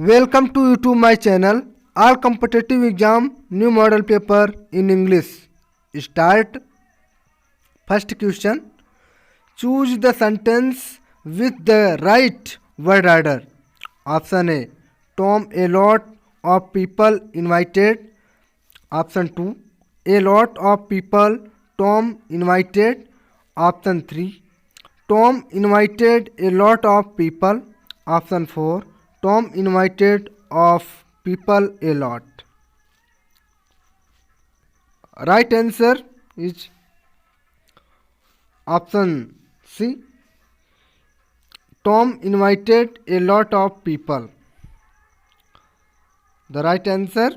Welcome to YouTube my channel. All competitive exam new model paper in English. Start. First question. Choose the sentence with the right word order. Option A. Tom, a lot of people invited. Option 2. A lot of people Tom invited. Option 3. Tom invited a lot of people. Option 4. Tom invited of people a lot. Right answer is option C. Tom invited a lot of people. The right answer.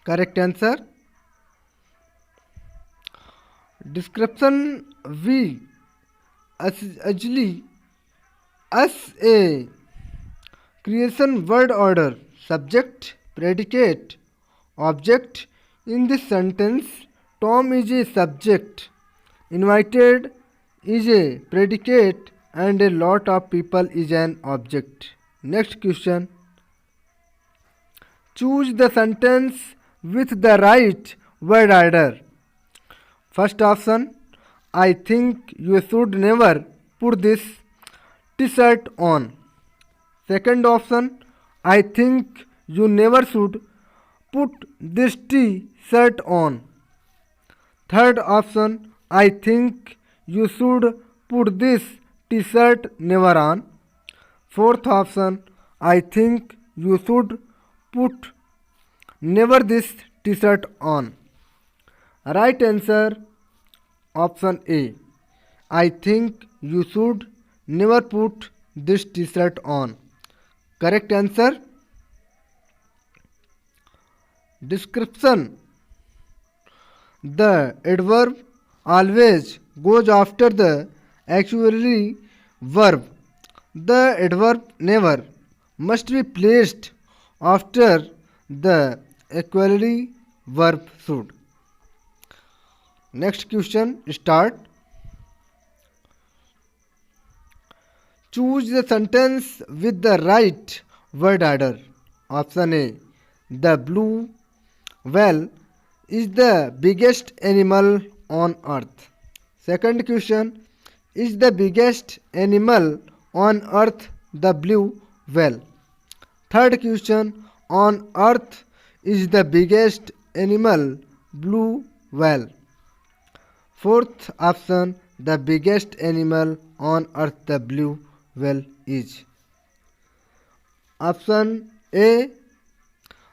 Correct answer. Description V actually as a creation word order subject predicate object. In this sentence Tom is a subject, invited is a predicate, and a lot of people is an object. Next question. Choose the sentence with the right word order. First option, I think you should never put this t-shirt on. Second option, I think you never should put this t-shirt on. Third option, I think you should put this t-shirt never on. Fourth option, I think you should put never this t-shirt on. Right answer option A. I think you should never put this t-shirt on. Correct answer. Description. The adverb always goes after the auxiliary verb. The adverb never must be placed after the auxiliary verb should. Next question, start. Choose the sentence with the right word order. Option A. The blue whale is the biggest animal on earth. Second question. Is the biggest animal on earth the blue whale? Third question. On earth is the biggest animal blue whale. Fourth option, the biggest animal on earth the blue whale is. Option A,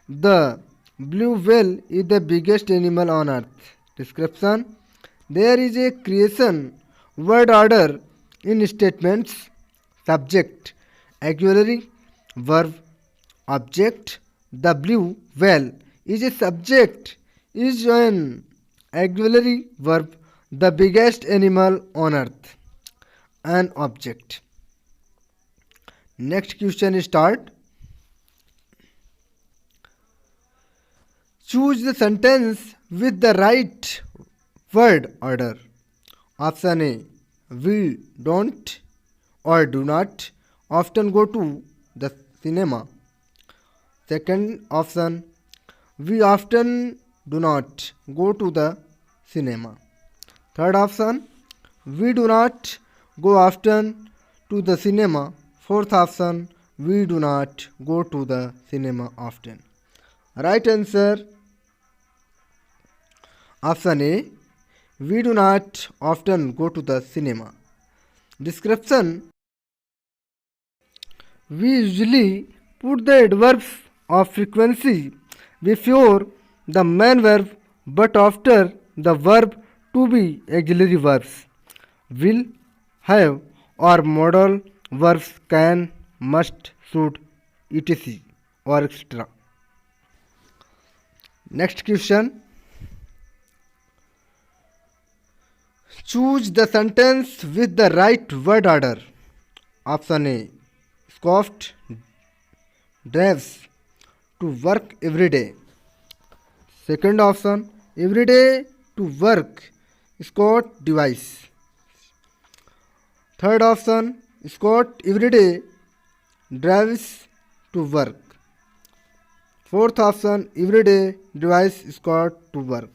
the blue whale is the biggest animal on earth. Description. There is a creation word order in statements. Subject, auxiliary, verb, object. The blue whale is a subject, is an auxiliary verb. The biggest animal on earth, an object. Next question start. Choose the sentence with the right word order. Option A. We don't or do not often go to the cinema. Second option, we often do not go to the cinema. Third option, we do not go often to the cinema. Fourth option, we do not go to the cinema often. Right answer option A. We do not often go to the cinema. Description. We usually put the adverbs of frequency before the main verb but after the verb to be auxiliary verbs. Will, have or modal verbs can, must, should, etc. or etc. Next question. Choose the sentence with the right word order. Option A. Scoffed drives to work every day. Second option, every day to work Scott device. Third option, Scott every day drives to work. Fourth option, every day drives Scott to work.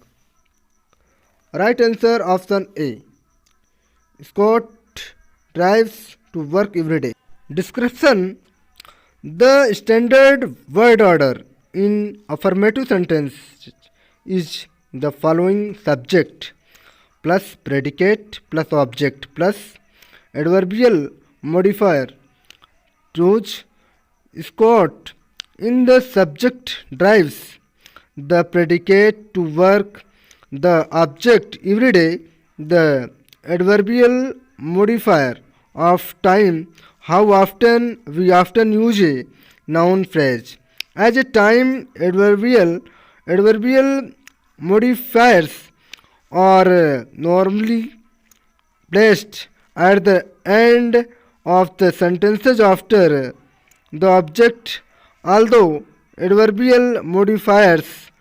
Right answer option A. Scott drives to work every day. Description. The standard word order in affirmative sentence is the following: subject plus predicate plus object plus adverbial modifier. Choose Scott in the subject drives, the predicate to work, the object every day, the adverbial modifier of time. How often? We often use a noun phrase as a time adverbial modifiers are normally placed at the end of the sentences after the object, although adverbial modifiers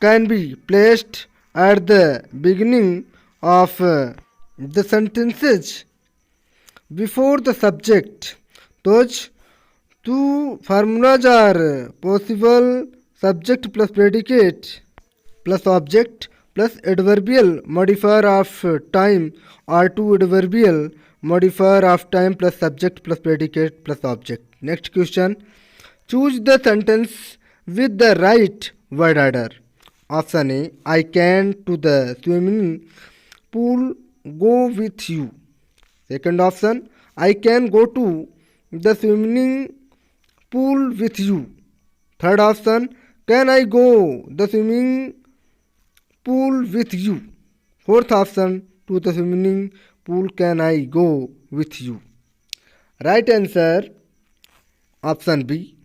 can be placed at the beginning of the sentences before the subject. Those two formulas are possible: subject plus predicate plus object plus adverbial modifier of time, or two adverbial modifier of time plus subject plus predicate plus object. Next question. Choose the sentence with the right word order. Option A, I can to the swimming pool go with you. Second option, I can go to the swimming pool with you. Third option, can I go the swimming pool with you. Fourth option, to the swimming pool can I go with you. Right answer option B,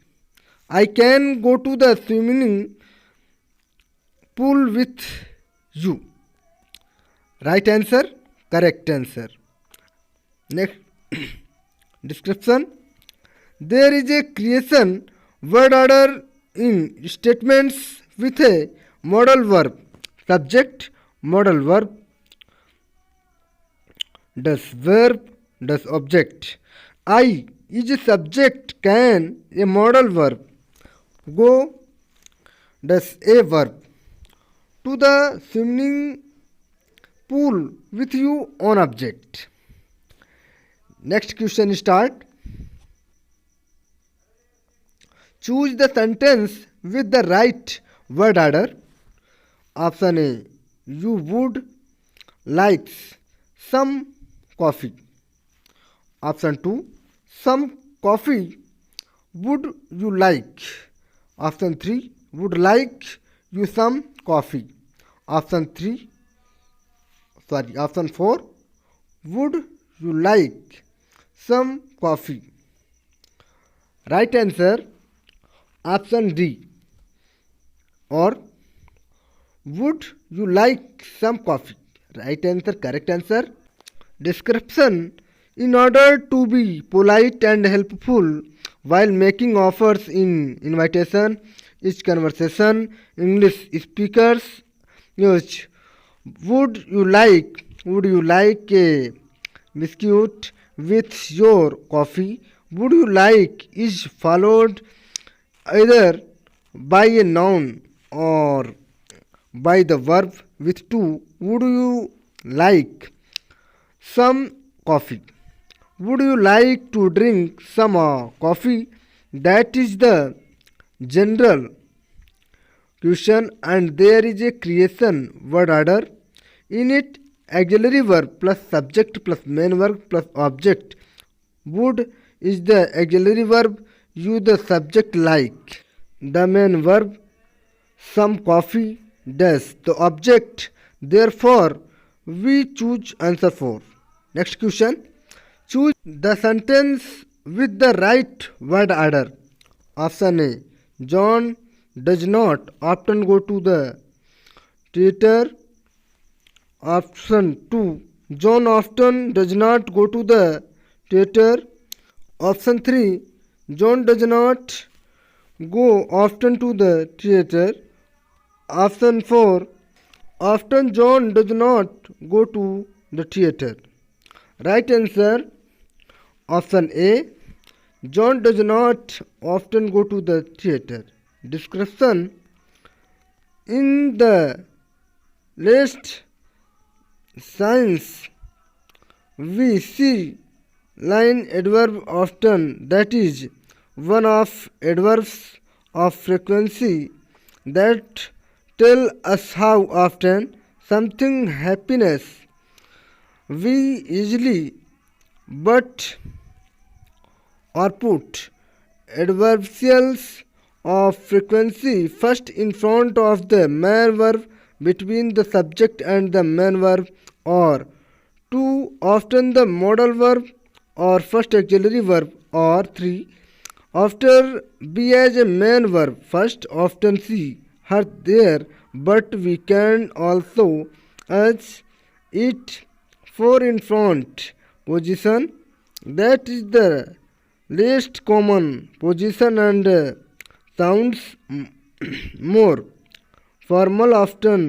I can go to the swimming pool with you. Right answer, correct answer. Next description. There is a creation word order in statements with a modal verb. Subject, modal verb, does verb, does object. I is a subject, can a modal verb. Go, does a verb. To the swimming pool with you on object. Next question start. Choose the sentence with the right word order. Option A, you would like some coffee. Option 2, some coffee would you like. Option 3, would like you some coffee. Option 4, would you like some coffee. Right answer option D, or would you like some coffee. Right answer, correct answer. Description. In order to be polite and helpful while making offers in invitation, each conversation, English speakers use would you like a biscuit with your coffee. Would you like is followed either by a noun or by the verb with to. Would you like some coffee? Would you like to drink some coffee? That is the general question, and there is a creation word order. In it, auxiliary verb plus subject plus main verb plus object. Would is the auxiliary verb, you the subject like. The main verb, some coffee, does the object. Therefore, we choose answer 4. Next question. Choose the sentence with the right word order. Option A, John does not often go to the theater. Option 2, John often does not go to the theater. Option 3, John does not go often to the theater. Option 4, often John does not go to the theater. Right answer Option A. John does not often go to the theater. Description: in the last science, we see line adverb often, that is, one of adverbs of frequency that tell us how often something happiness. We easily but or put adverbials of frequency first in front of the main verb between the subject and the main verb, or too often the modal verb or first auxiliary verb, or 3 after be as a main verb first often see her there, but we can also as it 4 in front position, that is the least common position and sounds more formal. Often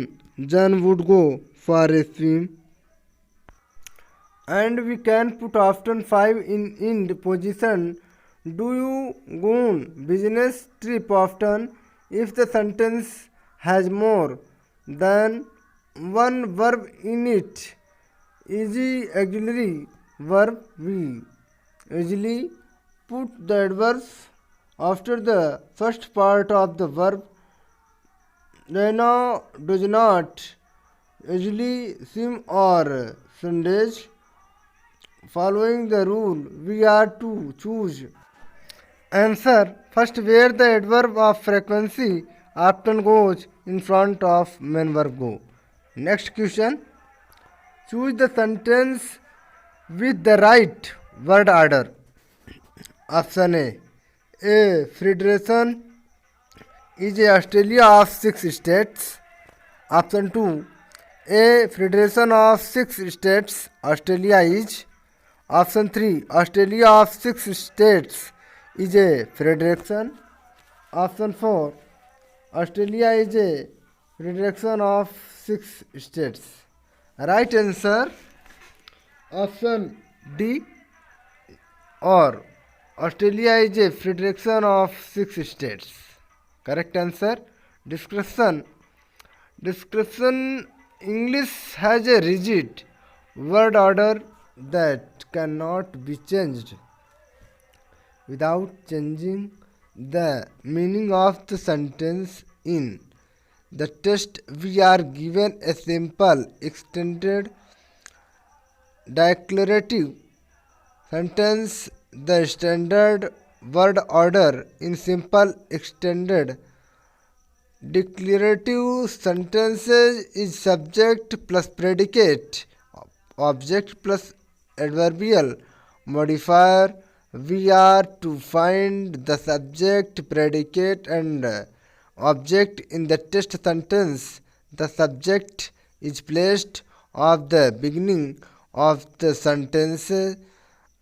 John would go for a swim, and we can put often 5 in end position. Do you go on business trip often? If the sentence has more than one verb in it, easy auxiliary verb, we usually put the adverbs after the first part of the verb. Rena does not usually swim or Sundays. Following the rule, we are to choose answer first where the adverb of frequency often goes in front of main verb go. Next question. Choose the sentence with the right word order. Option A. A federation is a Australia of 6 states. Option 2. A federation of 6 states, Australia is. Option 3. Australia of 6 states is a federation. Option 4. Australia is a federation of 6 states. Right answer option D, or Australia is a federation of 6 states. Correct answer. Description. Description English has a rigid word order that cannot be changed without changing the meaning of the sentence. In the test, we are given a simple, extended, declarative sentence. The standard word order in simple, extended, declarative sentences is subject plus predicate, object plus adverbial modifier. We are to find the subject, predicate, and object in the test sentence. The subject is placed at the beginning of the sentence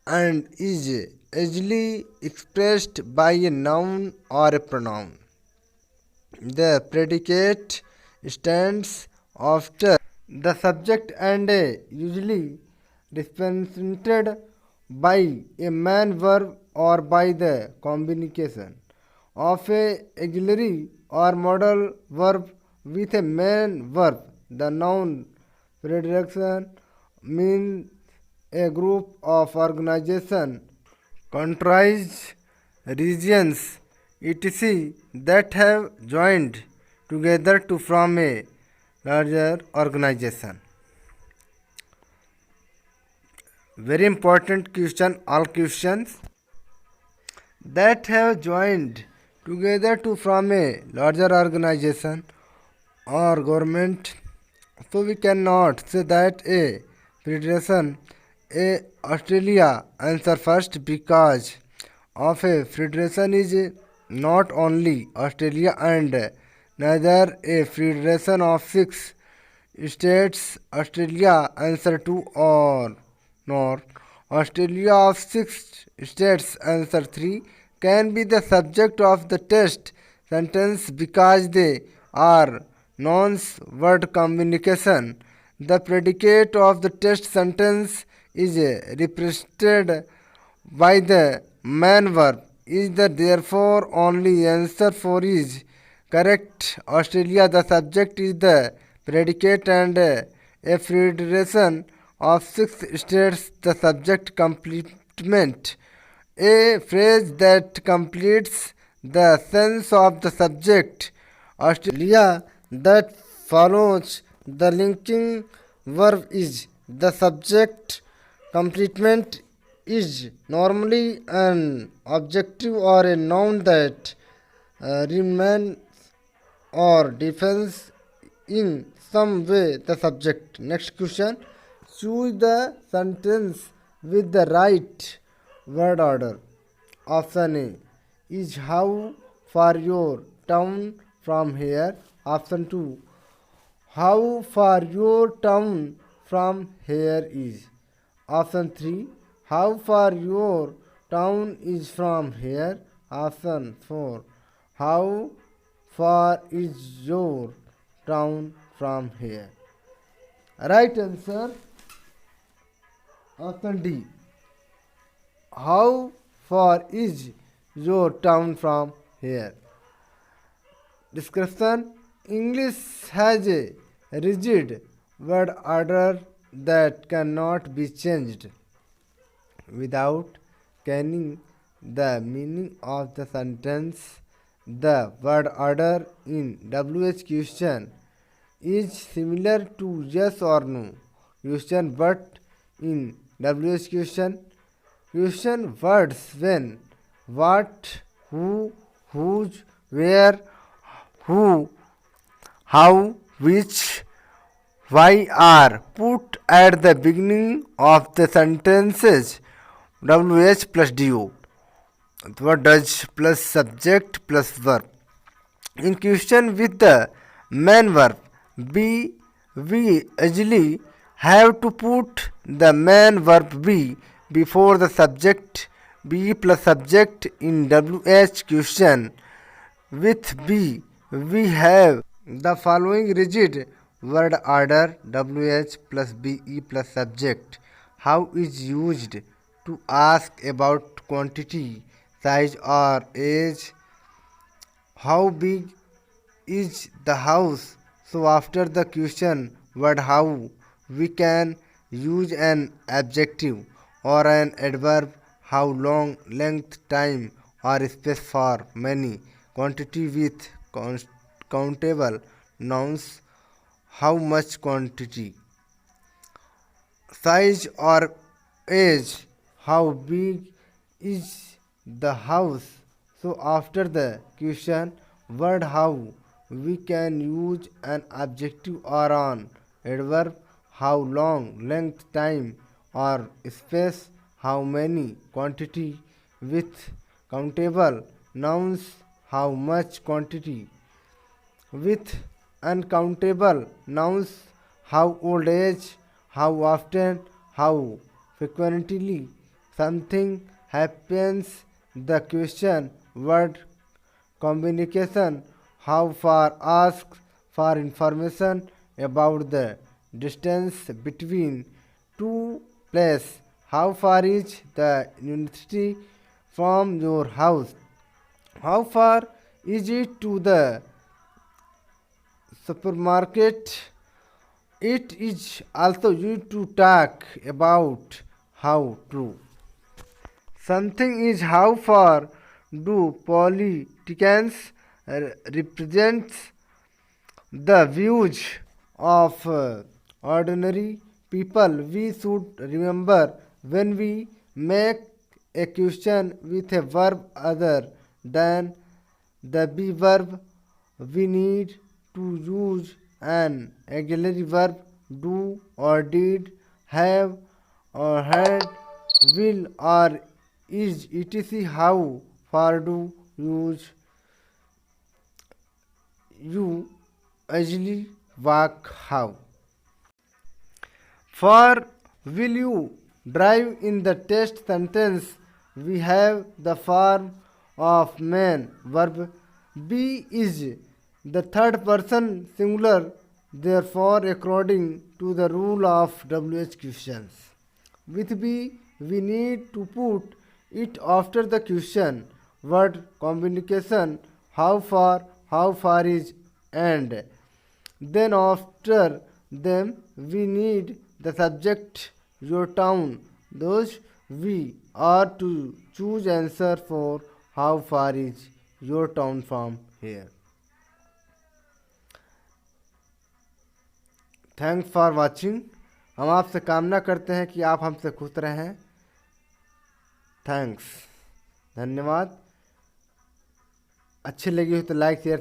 and is usually expressed by a noun or a pronoun. The predicate stands after the subject and usually represented by a main verb or by the combination of a auxiliary or modal verb with a main verb. The noun predilection means a group of organization, countries, regions, etc. that have joined together to form a larger organization. Very important question, all questions that have joined together to form a larger organization or government. So we cannot say that a federation, a Australia answer first because of a federation is not only Australia and neither a federation of 6 states. Australia answer 2 or nor Australia of 6 states answer 3 can be the subject of the test sentence because they are nouns word combination. The predicate of the test sentence is represented by the main verb is the therefore only answer for is correct. Australia, the subject is the predicate and a federation of six states, the subject complement. A phrase that completes the sense of the subject. Australia that follows the linking verb is the subject. Complement is normally an objective or a noun that remains or defends in some way the subject. Next question. Choose the sentence with the right word order. Option A is how far your town from here. Option 2, how far your town from here is. Option 3, how far your town is from here. Option 4, how far is your town from here. Right answer option D. How far is your town from here? Description. English has a rigid word order that cannot be changed without changing the meaning of the sentence. The word order in WH question is similar to yes or no question, but in WH question words when, what, who, whose, where, who, how, which, why are put at the beginning of the sentences. WH plus DO. What does plus subject plus verb. In question with the main verb be, we usually have to put the main verb be before the subject. Be plus subject in WH question with be we have the following rigid word order. WH plus BE plus subject. How is used to ask about quantity, size or age. How big is the house? So after the question word how, we can use an adjective or an adverb. How long, length, time or space for many. Quantity with countable nouns. How much quantity. Size or age. How big is the house? So after the question word how, we can use an adjective or an adverb. How long, length, time or space. How many, quantity with countable nouns. How much quantity with uncountable nouns. How old age, how often, how frequently something happens. The question word communication. How far asks for information about the distance between two places. How far is the university from your house? How far is it to the supermarket? It is also used to talk about how true something is. How far do politicians represent the views of ordinary people? We should remember when we make a question with a verb other than the be verb, we need to use an auxiliary verb. Do or did, have or had, will or is, etc. How far do use you usually walk? How far will you drive? In the test sentence we have the form of main verb. Be is the third person singular, therefore according to the rule of WH questions with be we need to put it after the question word communication, how far is, and then after them we need the subject your town. Those we are to choose answer for how far is your town from here. Thanks for watching. हम आपसे कामना करते हैं कि आप हमसे खुश रहें। थैंक्स, धन्यवाद। अच्छी लगी हो तो लाइक शेयर